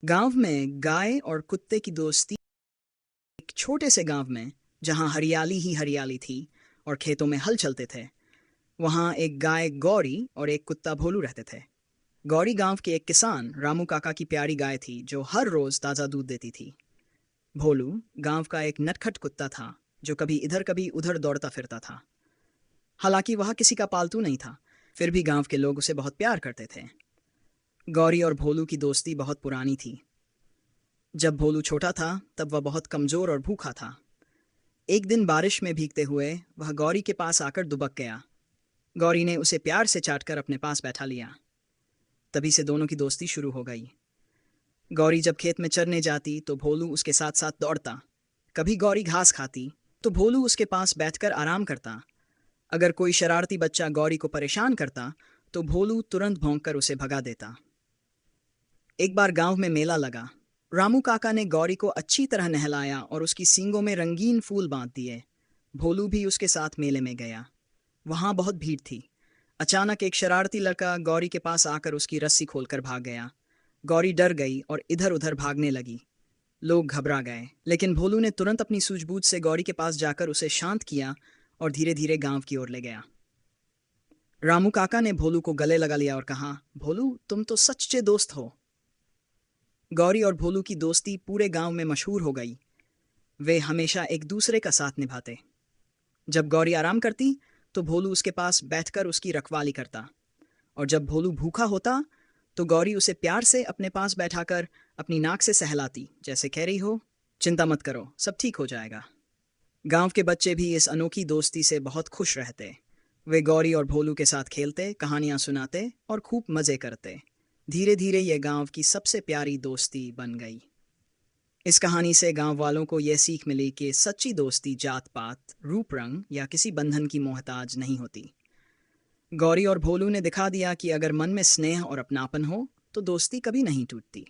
गांव में गाय और कुत्ते की दोस्ती। एक छोटे से गांव में जहां हरियाली ही हरियाली थी और खेतों में हल चलते थे, वहां एक गाय गौरी और एक कुत्ता भोलू रहते थे। गौरी गांव के एक किसान रामू काका की प्यारी गाय थी जो हर रोज ताजा दूध देती थी। भोलू गांव का एक नटखट कुत्ता था जो कभी इधर कभी उधर दौड़ता फिरता था। हालांकि वह किसी का पालतू नहीं था, फिर भी गांव के लोग उसे बहुत प्यार करते थे। गौरी और भोलू की दोस्ती बहुत पुरानी थी। जब भोलू छोटा था तब वह बहुत कमजोर और भूखा था। एक दिन बारिश में भीगते हुए वह गौरी के पास आकर दुबक गया। गौरी ने उसे प्यार से चाटकर अपने पास बैठा लिया। तभी से दोनों की दोस्ती शुरू हो गई। गौरी जब खेत में चरने जाती तो भोलू उसके साथ साथ दौड़ता। कभी गौरी घास खाती तो भोलू उसके पास बैठकर आराम करता। अगर कोई शरारती बच्चा गौरी को परेशान करता तो भोलू तुरंत भौंककर उसे भगा देता। एक बार गांव में मेला लगा। रामू काका ने गौरी को अच्छी तरह नहलाया और उसकी सींगों में रंगीन फूल बांध दिए। भोलू भी उसके साथ मेले में गया। वहां बहुत भीड़ थी। अचानक एक शरारती लड़का गौरी के पास आकर उसकी रस्सी खोलकर भाग गया। गौरी डर गई और इधर उधर भागने लगी। लोग घबरा गए, लेकिन भोलू ने तुरंत अपनी सूझबूझ से गौरी के पास जाकर उसे शांत किया और धीरे धीरे गांव की ओर ले गया। रामू काका ने भोलू को गले लगा लिया और कहा, भोलू तुम तो सच्चे दोस्त हो। गौरी और भोलू की दोस्ती पूरे गांव में मशहूर हो गई। वे हमेशा एक दूसरे का साथ निभाते। जब गौरी आराम करती तो भोलू उसके पास बैठकर उसकी रखवाली करता, और जब भोलू भूखा होता तो गौरी उसे प्यार से अपने पास बैठाकर अपनी नाक से सहलाती, जैसे कह रही हो, चिंता मत करो, सब ठीक हो जाएगा। गांव के बच्चे भी इस अनोखी दोस्ती से बहुत खुश रहते। वे गौरी और भोलू के साथ खेलते, कहानियां सुनाते और खूब मजे करते। धीरे धीरे ये गांव की सबसे प्यारी दोस्ती बन गई। इस कहानी से गांव वालों को यह सीख मिली कि सच्ची दोस्ती जात पात, रूप रंग या किसी बंधन की मोहताज नहीं होती। गौरी और भोलू ने दिखा दिया कि अगर मन में स्नेह और अपनापन हो तो दोस्ती कभी नहीं टूटती।